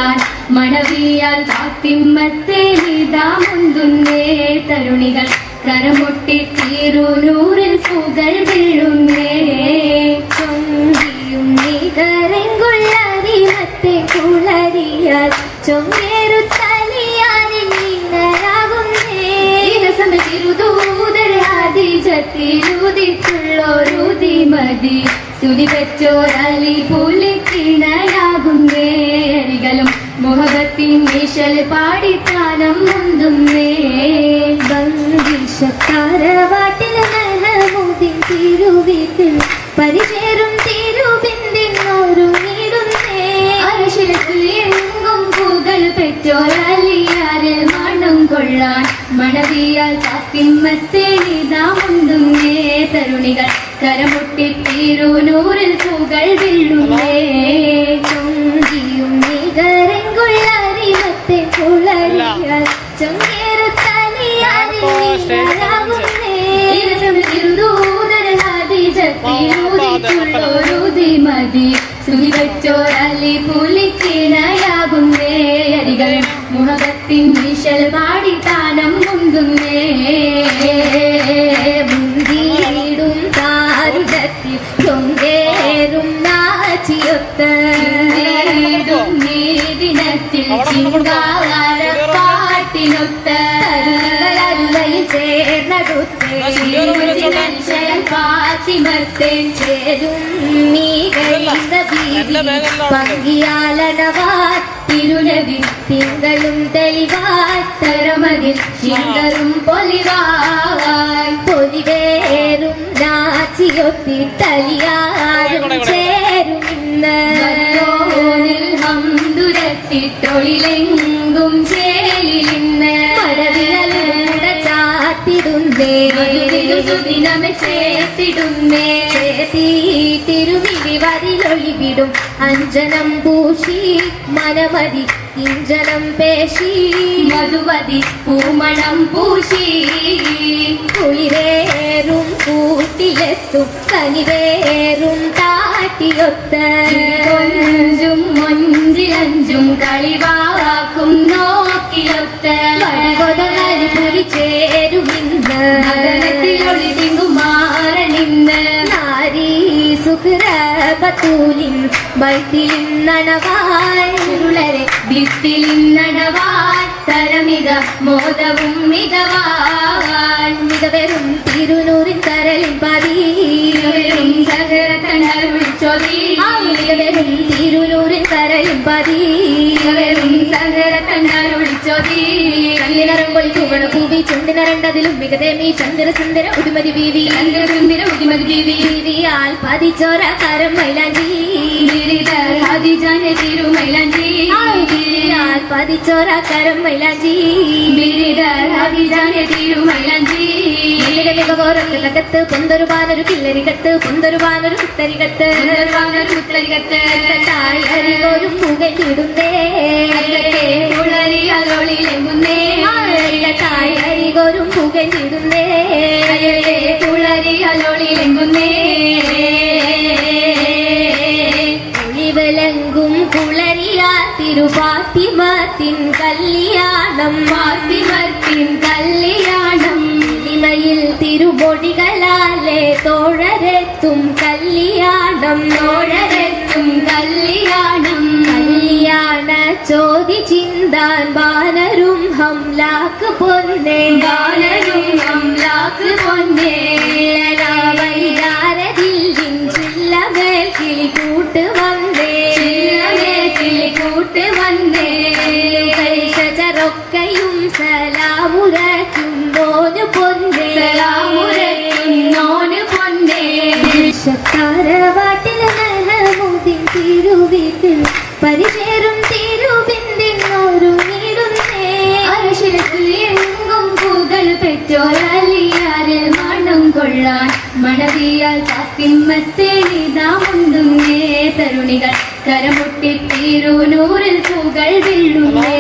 കൊള്ളാൻ മണവിയാൽ ഫാത്തിമത്തെ നിതാ മുന്തുന്നേ തരുണികൾ കരമൊട്ടി തീരുനൂറിൽ പുകൾ വീഴുന്നേ ചൊങ്കിയും നികരെങ്കുള്ളരിമത്തെ കുളരിയാൽ ചൊങ്കേറുത്തലിയാരിൽ നീങ്ങരാകുന്നേ ൂതിച്ചുള്ളോരുതി മതി സ്തുതി പെറ്റോരലി പുലിക്കിണയാകുന്നേ അരികളും മുഹബത്തിൻ നിശൽ പാടിത്താനം മുന്തുന്നേ ബംഗീഷക്കാരവാട്ടിൽ മെഹമൂദിൻ തിരുവീട്ടിൽ പരിചേരും തിരുബിന്ദിന്നോരുങ്ങിടുന്നേ അരശിലത്തിൽ എങ്കും പുകൾ പെറ്റോരലിയാരിൽ മണം കൊള്ളാൻ മണവിയാൽ ഫാത്തിമത്തെ നിതാ മുന്തുന്നേ തരുണികൾ കരമുട്ടി തീരുനൂറിൽ പുകൾ വീഴുന്നേ ചൊങ്കിയും നികരെങ്കുള്ളരിമത്തെ കുളരിയാൽ മതി സ്തുതി വെച്ചോരലി പുലിക്കിണയാകുന്നേ അരികൾ മുഹബത്തിൻ നിശൽ പാടിത്താനം മുന്തുന്നേ മുന്തിയിടും താരുടത്തിൽ ചൊങ്കേറും നാച്ചിയൊത്ത് ദിനത്തിൽ ചിങ്കാര പാട്ടിനൊത്ത് ചേർന്നടുത്തേ ഫാത്തിമത്തെ ചേരും പങ്കിയാലടവാൻ തിരുനബി തിങ്കളും തെളിവാൻ തരമതിൽ ശിങ്കറും പൊലിവാൻ പൊലിവേറും നാച്ചിയൊത്തി തലിയാരും ചേരും ഇന്ന് ഹംദുരത്തിട്ടൊളിലെങ്കും ചേലിലിന്ന് മടവിലൂടെ ചാത്തിടുന്നേ സുദിനമെ ചേർത്തിടുന്നേ തിരുവിഴി വരിലൊളിവിടും അഞ്ജനം പൂശി മനമതി കിഞ്ചനം പേശി മധുവതി പൂമണം പൂശി കുളിരേറും കൂട്ടിലെത്തും കനിവേറും താട്ടിയൊത്ത് കൊഞ്ചും മൊഞ്ചിലഞ്ചും കളിവാക്കും നോക്കിയൊത്ത് പുരി ചേരുമിന്ന് ഒളിതിങ്ങുമാറണിന്ന് നാരീ സുഖ്രപത്തൂലിൻ ബൈത്തിലിന്നണവായുളരെ ഭിത്തിലിന്നണവാൻ തരമിക മോദവും മികവാൻ മികവരും തിരുനൂറിൻ കരലിൻ പതിവരും സഹര കണ്ണരുൾ ചൊലി മികവരും തിരുനൂറിൻ കരലിൻ പതിവരും സഹര കണ്ണരുൾ ചൊലി കല്ലിനരം പൊളി തൂവണ പൂവി ചുണ്ടിനരണ്ടതിലും മികതേമി ചന്ദ്ര സുന്ദര ഉദിമതി ബീവി സുന്ദര ഉദിമതി ബീവി ബീവിയാൽ പതിച്ചോര കരം മൈലാഞ്ചി തിരു മൈലാഞ്ചി ബീവിയാൽ പതിച്ചോര കരം മൈലാഞ്ചി തിരു മൈലാഞ്ചി മികകത്ത് പൊന്തൊരു പാനൊരു കില്ലരികത്ത് പൊന്തൊരു പാനൊരു കുത്തരികത്ത് കുത്തരികത്ത് അരികോരും പുകഞ്ഞിടുന്നേ കുളരിയലൊളിലെങ്ങുന്നേ അരികോരും പുകഞ്ഞിടുന്നേ കുളരിയലൊളിലെങ്ങുന്നേ ഒളിവിലങ്കും കുളരിയാ തിരുഫാത്തിമത്തിൻ കല്യാണം ഫാത്തിമത്തിൻ കല്യാണം ഇമയിൽ തിരുമൊഴികളാലെ തോഴരെത്തും കല്യാണം തോഴരെത്തും കല്യാണം കല്യാണ ചോദി ചിന്താൻ ബാനരും ഹംലാക്ക് പൊന്നേ ബാനരും ഹംലാക്ക് പൊന്നേ വൈകാരതില്ലിൻ ചില്ലമേൽ കിളികൂട്ട് വന്നേ ചില്ലമേൽ കിളികൂട്ട് വന്നേ കഴിച്ചരൊക്കെയും സലാമുരയ്ക്കും നോന് പൊന്നേ സലാമുരയ്ക്കും നോന് പൊന്നേ ശക്കാരവാട്ടിൽ മെഹമൂദിൻ തിരുവീട്ടിൽ പരിചേരും തിരുബിന്ദിന്നോരുങ്ങിടുന്നേ അരശിലത്തിൽ എങ്കും പുകൾ പെറ്റോരലിയാരിൽ മണം കൊള്ളാൻ മണവിയാൽ ഫാത്തിമത്തെ നിതാ മുന്തുന്നേ തരുണികൾ കരമുട്ടി തീരുനൂറിൽ പുകൾ വീഴുന്നേ